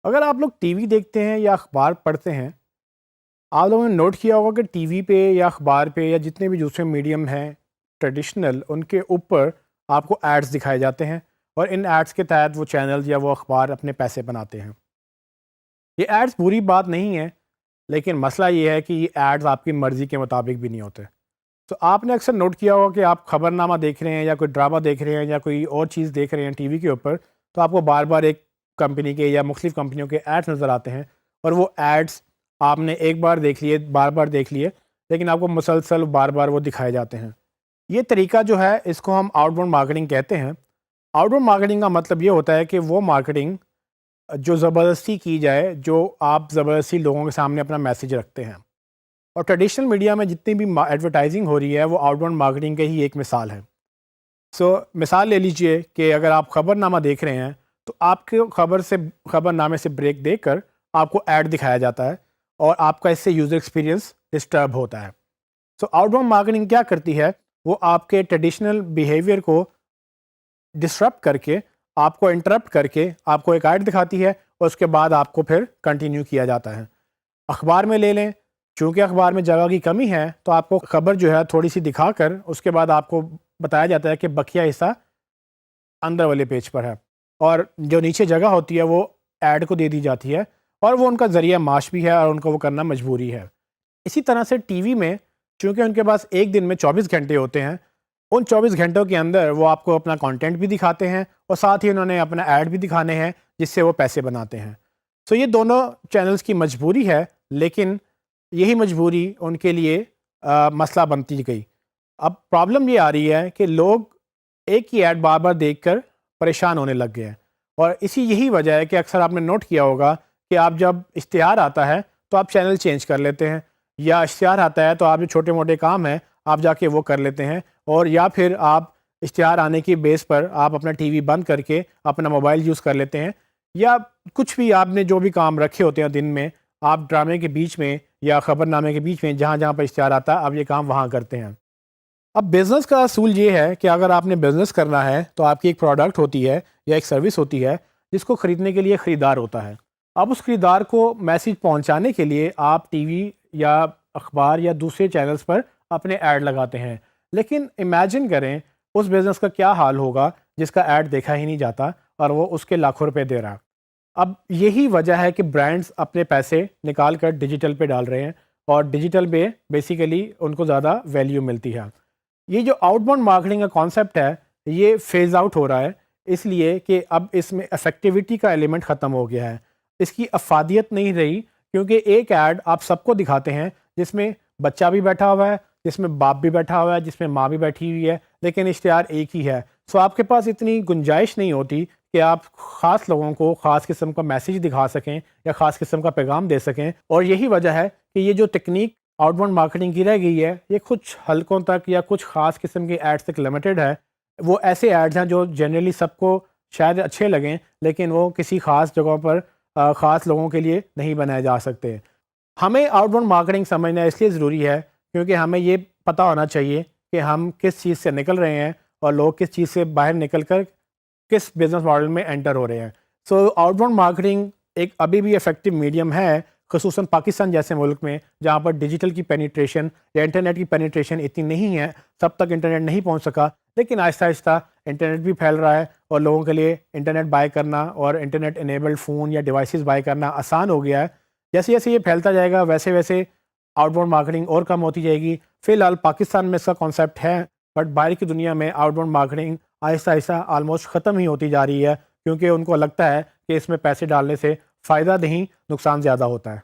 اگر آپ لوگ ٹی وی دیکھتے ہیں یا اخبار پڑھتے ہیں، آپ لوگوں نے نوٹ کیا ہوگا کہ ٹی وی پہ یا اخبار پہ یا جتنے بھی دوسرے میڈیم ہیں ٹریڈیشنل، ان کے اوپر آپ کو ایڈز دکھائے جاتے ہیں، اور ان ایڈز کے تحت وہ چینل یا وہ اخبار اپنے پیسے بناتے ہیں۔ یہ ایڈز بری بات نہیں ہے، لیکن مسئلہ یہ ہے کہ یہ ایڈز آپ کی مرضی کے مطابق بھی نہیں ہوتے۔ تو آپ نے اکثر نوٹ کیا ہوگا کہ آپ خبر نامہ دیکھ رہے ہیں یا کوئی ڈرامہ دیکھ رہے ہیں یا کوئی اور چیز دیکھ رہے ہیں ٹی وی کے اوپر، تو آپ کو بار بار ایک کمپنی کے یا مختلف کمپنیوں کے ایڈز نظر آتے ہیں، اور وہ ایڈز آپ نے ایک بار دیکھ لیے، بار بار دیکھ لیے، لیکن آپ کو مسلسل بار بار وہ دکھائے جاتے ہیں۔ یہ طریقہ جو ہے اس کو ہم آؤٹ باؤنڈ مارکیٹنگ کہتے ہیں۔ آؤٹ باؤنڈ مارکیٹنگ کا مطلب یہ ہوتا ہے کہ وہ مارکیٹنگ جو زبردستی کی جائے، جو آپ زبردستی لوگوں کے سامنے اپنا میسیج رکھتے ہیں۔ اور ٹریڈیشنل میڈیا میں جتنی بھی ایڈورٹائزنگ ہو رہی ہے وہ آؤٹ باؤنڈ مارکیٹنگ کی ہی ایک مثال ہے۔ مثال لے لیجئے کہ اگر آپ خبر نامہ دیکھ رہے ہیں تو آپ کے خبر نامے سے بریک دے کر آپ کو ایڈ دکھایا جاتا ہے، اور آپ کا اس سے یوزر ایکسپیرینس ڈسٹرب ہوتا ہے۔ آؤٹ باؤنڈ مارکیٹنگ کیا کرتی ہے؟ وہ آپ کے ٹریڈیشنل بیہیویئر کو ڈسٹرب کر کے، آپ کو انٹرپٹ کر کے آپ کو ایک ایڈ دکھاتی ہے، اور اس کے بعد آپ کو پھر کنٹینیو کیا جاتا ہے۔ اخبار میں لے لیں، چونکہ اخبار میں جگہ کی کمی ہے تو آپ کو خبر جو ہے تھوڑی سی دکھا کر اس کے بعد آپ کو بتایا جاتا ہے کہ بقیہ حصہ اندر والے پیج پر ہے، اور جو نیچے جگہ ہوتی ہے وہ ایڈ کو دے دی جاتی ہے، اور وہ ان کا ذریعہ معاش بھی ہے اور ان کو وہ کرنا مجبوری ہے۔ اسی طرح سے ٹی وی میں، چونکہ ان کے پاس ایک دن میں 24 گھنٹے ہوتے ہیں، ان 24 گھنٹوں کے اندر وہ آپ کو اپنا کانٹینٹ بھی دکھاتے ہیں، اور ساتھ ہی انہوں نے اپنا ایڈ بھی دکھانے ہیں جس سے وہ پیسے بناتے ہیں۔ یہ دونوں چینلز کی مجبوری ہے، لیکن یہی مجبوری ان کے لیے مسئلہ بنتی گئی۔ اب پرابلم یہ آ رہی ہے کہ لوگ ایک ہی ایڈ بار بار دیکھ کر پریشان ہونے لگ گئے ہیں، اور یہی وجہ ہے کہ اکثر آپ نے نوٹ کیا ہوگا کہ آپ جب اشتہار آتا ہے تو آپ چینل چینج کر لیتے ہیں، یا اشتہار آتا ہے تو آپ جو چھوٹے موٹے کام ہیں آپ جا کے وہ کر لیتے ہیں، اور یا پھر آپ اشتہار آنے کی بیس پر آپ اپنا ٹی وی بند کر کے اپنا موبائل یوز کر لیتے ہیں، یا کچھ بھی آپ نے جو بھی کام رکھے ہوتے ہیں دن میں، آپ ڈرامے کے بیچ میں یا خبر نامے کے بیچ میں جہاں جہاں پر اشتہار آتا ہے آپ یہ کام وہاں کرتے ہیں۔ اب بزنس کا اصول یہ ہے کہ اگر آپ نے بزنس کرنا ہے تو آپ کی ایک پروڈکٹ ہوتی ہے یا ایک سروس ہوتی ہے جس کو خریدنے کے لیے خریدار ہوتا ہے۔ اب اس خریدار کو میسیج پہنچانے کے لیے آپ ٹی وی یا اخبار یا دوسرے چینلز پر اپنے ایڈ لگاتے ہیں، لیکن امیجن کریں اس بزنس کا کیا حال ہوگا جس کا ایڈ دیکھا ہی نہیں جاتا اور وہ اس کے لاکھوں روپے دے رہا ہے۔ اب یہی وجہ ہے کہ برانڈز اپنے پیسے نکال کر ڈیجیٹل پہ ڈال رہے ہیں، اور ڈیجیٹل پہ بیسیکلی ان کو زیادہ ویلیو ملتی ہے۔ یہ جو آؤٹ باؤنڈ مارکیٹنگ کا کانسیپٹ ہے یہ فیز آؤٹ ہو رہا ہے، اس لیے کہ اب اس میں افیکٹیوٹی کا ایلیمنٹ ختم ہو گیا ہے، اس کی افادیت نہیں رہی، کیونکہ ایک ایڈ آپ سب کو دکھاتے ہیں جس میں بچہ بھی بیٹھا ہوا ہے، جس میں باپ بھی بیٹھا ہوا ہے، جس میں ماں بھی بیٹھی ہوئی ہے، لیکن اشتہار ایک ہی ہے۔ آپ کے پاس اتنی گنجائش نہیں ہوتی کہ آپ خاص لوگوں کو خاص قسم کا میسیج دکھا سکیں یا خاص قسم کا پیغام دے سکیں، اور یہی وجہ ہے کہ یہ جو تکنیک آؤٹ باؤنڈ مارکیٹنگ کی رہ گئی ہے یہ کچھ حلقوں تک یا کچھ خاص قسم کے ایڈز تک لمیٹڈ ہے۔ وہ ایسے ایڈز ہیں جو جنرلی سب کو شاید اچھے لگیں، لیکن وہ کسی خاص جگہوں پر خاص لوگوں کے لیے نہیں بنائے جا سکتے۔ ہمیں آؤٹ باؤنڈ مارکیٹنگ سمجھنا اس لیے ضروری ہے کیونکہ ہمیں یہ پتہ ہونا چاہیے کہ ہم کس چیز سے نکل رہے ہیں اور لوگ کس چیز سے باہر نکل کر کس بزنس ماڈل میں انٹر ہو رہے ہیں۔ آؤٹ باؤنڈ مارکیٹنگ ایک ابھی بھی افیکٹو میڈیم ہے، خصوصاً پاکستان جیسے ملک میں جہاں پر ڈیجیٹل کی پینیٹریشن یا انٹرنیٹ کی پینیٹریشن اتنی نہیں ہے، سب تک انٹرنیٹ نہیں پہنچ سکا، لیکن آہستہ آہستہ انٹرنیٹ بھی پھیل رہا ہے اور لوگوں کے لیے انٹرنیٹ بائی کرنا اور انٹرنیٹ انیبلڈ فون یا ڈیوائسز بائی کرنا آسان ہو گیا ہے۔ جیسے جیسے یہ پھیلتا جائے گا ویسے ویسے آؤٹ باؤنڈ مارکیٹنگ اور کم ہوتی جائے گی۔ فی الحال پاکستان میں اس کا کانسیپٹ ہے، بٹ باہر کی دنیا میں آؤٹ باؤنڈ مارکیٹنگ آہستہ آہستہ آلموسٹ ختم ہی ہوتی جا رہی ہے، کیونکہ ان کو لگتا ہے کہ اس میں پیسے ڈالنے سے فائدہ نہیں، نقصان زیادہ ہوتا ہے۔